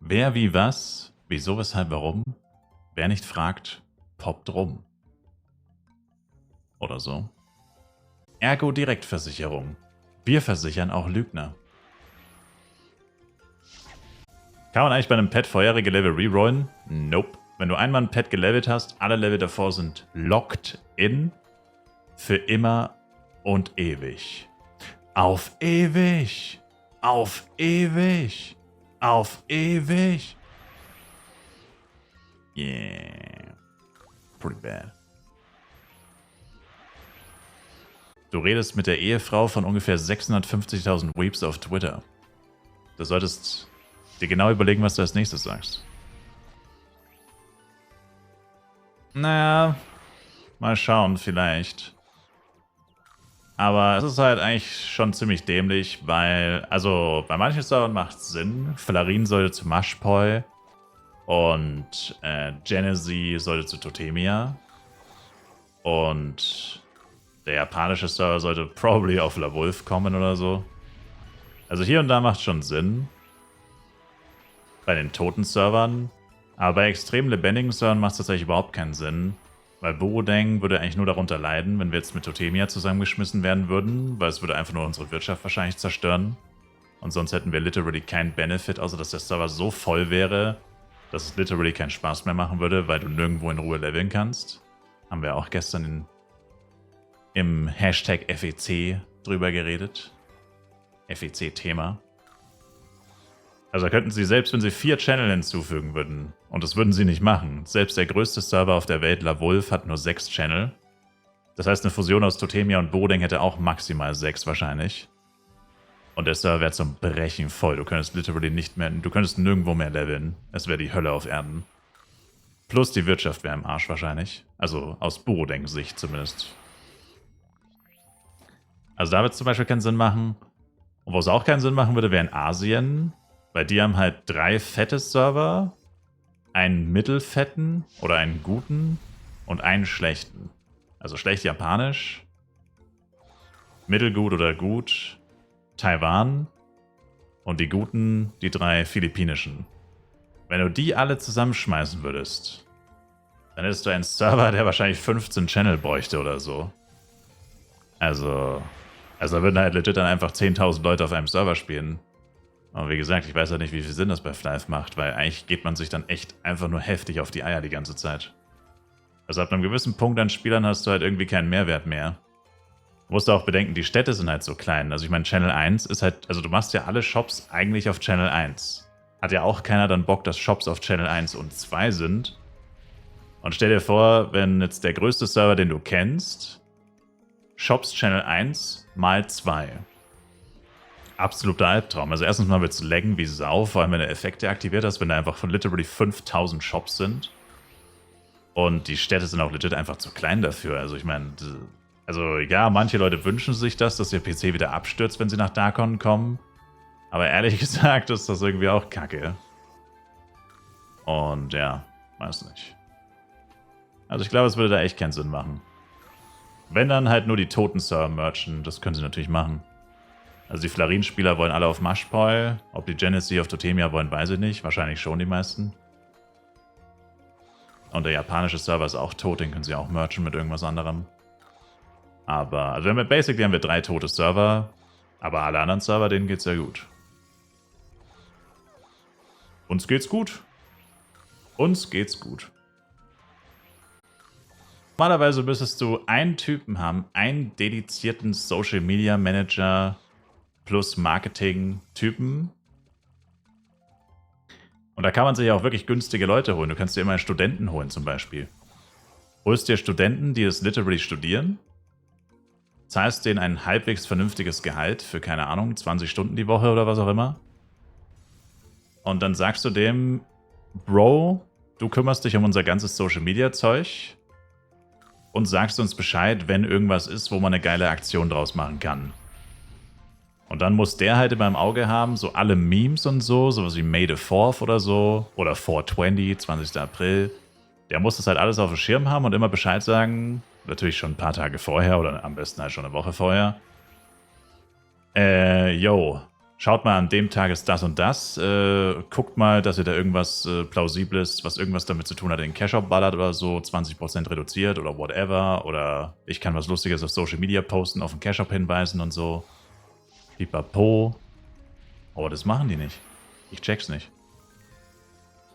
Wer, wie, was, wieso, weshalb, warum? Wer nicht fragt, poppt rum. Oder so. Ergo Direktversicherung. Wir versichern auch Lügner. Kann man eigentlich bei einem Pet vorherige Level rerollen? Nope. Wenn du einmal ein Pet gelevelt hast, alle Level davor sind locked in. Für immer und ewig. Auf ewig. Auf ewig. Auf ewig. Yeah. Pretty bad. Du redest mit der Ehefrau von ungefähr 650.000 Weeps auf Twitter. Du solltest dir genau überlegen, was du als nächstes sagst. Naja, mal schauen, vielleicht. Aber es ist halt eigentlich schon ziemlich dämlich, weil, also bei manchen Servern macht es Sinn. Flarin sollte zu Mashpoi und Genesi sollte zu Totemia. Und der japanische Server sollte probably auf La Wolf kommen oder so. Also hier und da macht es schon Sinn. Bei den toten Servern. Aber bei extrem lebendigen Servern macht es tatsächlich überhaupt keinen Sinn. Weil Borodeng würde eigentlich nur darunter leiden, wenn wir jetzt mit Totemia zusammengeschmissen werden würden, weil es würde einfach nur unsere Wirtschaft wahrscheinlich zerstören. Und sonst hätten wir literally keinen Benefit, außer dass der Server so voll wäre, dass es literally keinen Spaß mehr machen würde, weil du nirgendwo in Ruhe leveln kannst. Haben wir auch gestern im Hashtag FEC drüber geredet. FEC-Thema. Also da könnten sie, selbst wenn sie 4 Channel hinzufügen würden, und das würden sie nicht machen, selbst der größte Server auf der Welt, La Wolf, hat nur 6 Channel. Das heißt, eine Fusion aus Totemia und Borodeng hätte auch maximal 6 wahrscheinlich. Und der Server wäre zum Brechen voll. Du könntest literally nicht mehr, du könntest nirgendwo mehr leveln. Es wäre die Hölle auf Erden. Plus die Wirtschaft wäre im Arsch wahrscheinlich. Also aus Borodengs Sicht zumindest. Also da wird es zum Beispiel keinen Sinn machen. Und wo es auch keinen Sinn machen würde, wäre in Asien. Weil die haben halt 3 fette Server, einen mittelfetten oder einen guten und einen schlechten. Also schlecht Japanisch, mittelgut oder gut Taiwan und die guten, die 3 philippinischen. Wenn du die alle zusammenschmeißen würdest, dann hättest du einen Server, der wahrscheinlich 15 Channel bräuchte oder so. Also da würden halt legit dann einfach 10.000 Leute auf einem Server spielen. Aber wie gesagt, ich weiß halt nicht, wie viel Sinn das bei Flive macht, weil eigentlich geht man sich dann echt einfach nur heftig auf die Eier die ganze Zeit. Also ab einem gewissen Punkt an Spielern hast du halt irgendwie keinen Mehrwert mehr. Du musst auch bedenken, die Städte sind halt so klein. Also ich meine, Channel 1 ist halt, also du machst ja alle Shops eigentlich auf Channel 1. Hat ja auch keiner dann Bock, dass Shops auf Channel 1 und 2 sind. Und stell dir vor, wenn jetzt der größte Server, den du kennst, Shops Channel 1 mal 2. Absoluter Albtraum. Also erstens mal wird es laggen wie Sau, vor allem wenn du Effekte aktiviert hast, wenn da einfach von literally 5000 Shops sind. Und die Städte sind auch legit einfach zu klein dafür. Also ich meine, also ja, manche Leute wünschen sich das, dass der PC wieder abstürzt, wenn sie nach Darkon kommen. Aber ehrlich gesagt ist das irgendwie auch kacke. Und ja, weiß nicht. Also ich glaube, es würde da echt keinen Sinn machen. Wenn dann halt nur die toten Server merchen, das können sie natürlich machen. Also die Flarin-Spieler wollen alle auf Mashpoi. Ob die Genesi auf Totemia wollen, weiß ich nicht. Wahrscheinlich schon die meisten. Und der japanische Server ist auch tot, den können sie auch merchen mit irgendwas anderem. Aber, also basically haben wir 3 tote Server, aber alle anderen Server, denen geht's ja gut. Uns geht's gut. Uns geht's gut. Normalerweise müsstest du einen Typen haben, einen dedizierten Social Media Manager plus Marketing-Typen. Und da kann man sich ja auch wirklich günstige Leute holen. Du kannst dir immer Studenten holen zum Beispiel. Holst dir Studenten, die das literally studieren, zahlst denen ein halbwegs vernünftiges Gehalt für, keine Ahnung, 20 Stunden die Woche oder was auch immer. Und dann sagst du dem, Bro, du kümmerst dich um unser ganzes Social-Media-Zeug und sagst uns Bescheid, wenn irgendwas ist, wo man eine geile Aktion draus machen kann. Und dann muss der halt immer im Auge haben, so alle Memes und so, sowas wie May the 4th oder so, oder 420, 20. April. Der muss das halt alles auf dem Schirm haben und immer Bescheid sagen, natürlich schon ein paar Tage vorher oder am besten halt schon eine Woche vorher. Yo, Schaut mal, an dem Tag ist das und das. Guckt mal, dass ihr da irgendwas Plausibles, was irgendwas damit zu tun hat, in den Cash-Up ballert oder so, 20% reduziert oder whatever. Oder ich kann was Lustiges auf Social Media posten, auf den Cash-Up hinweisen und so. Pipapo. Aber das machen die nicht. Ich check's nicht.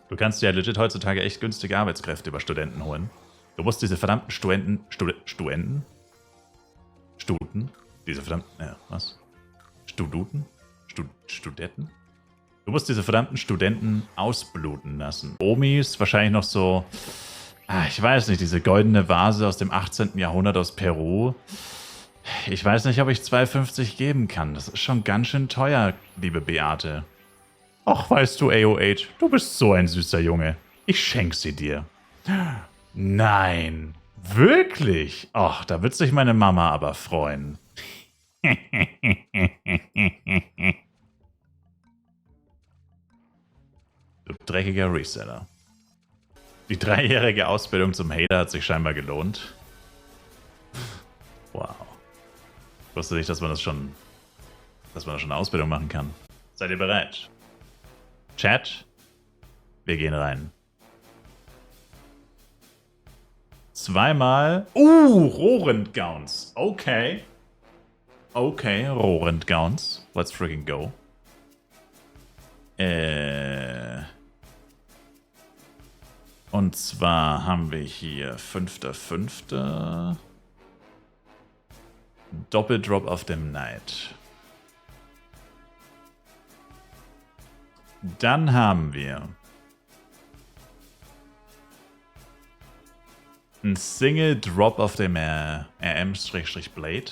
Du kannst ja legit heutzutage echt günstige Arbeitskräfte über Studenten holen. Du musst diese verdammten Stuten? Diese verdammten, was? Studenten? Du musst diese verdammten Studenten ausbluten lassen. Omis, wahrscheinlich noch so, ich weiß nicht, diese goldene Vase aus dem 18. Jahrhundert aus Peru. Ich weiß nicht, ob ich 2,50 geben kann. Das ist schon ganz schön teuer, liebe Beate. Ach, weißt du, AOH, du bist so ein süßer Junge. Ich schenk sie dir. Nein, wirklich? Ach, da wird sich meine Mama aber freuen. Du dreckiger Reseller. Die 3-jährige Ausbildung zum Hater hat sich scheinbar gelohnt. Wow. Ich wusste nicht, dass man da schon eine Ausbildung machen kann. Seid ihr bereit? Chat, wir gehen rein. Zweimal. Rohrendgowns. Okay. Okay, Rohrendgowns. Let's freaking go. Und zwar haben wir hier 5.5. Doppeldrop auf dem Night. Dann haben wir ein Single Drop auf dem RM-Blade.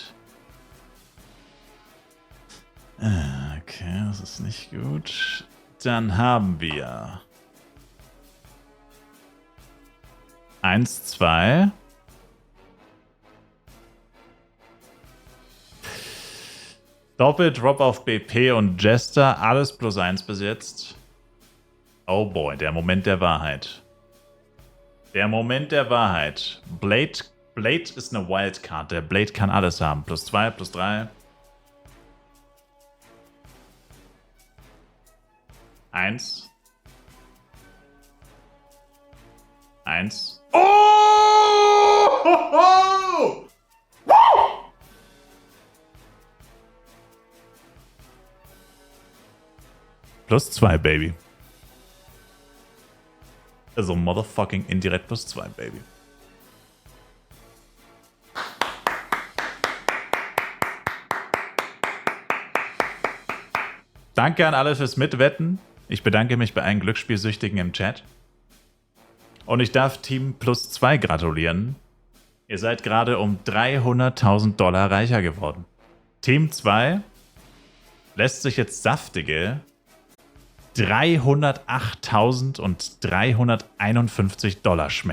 Okay, das ist nicht gut. Dann haben wir 1, 2. Doppeldrop auf BP und Jester, alles +1 bis jetzt. Oh boy, der Moment der Wahrheit. Der Moment der Wahrheit. Blade ist eine Wildcard. Der Blade kann alles haben. +2, +3. 1. 1. Oh! +2, Baby. Also motherfucking indirekt +2, Baby. Danke an alle fürs Mitwetten. Ich bedanke mich bei allen Glücksspielsüchtigen im Chat. Und ich darf Team +2 gratulieren. Ihr seid gerade um $300.000 reicher geworden. Team 2 lässt sich jetzt saftige $308.351 schmecken.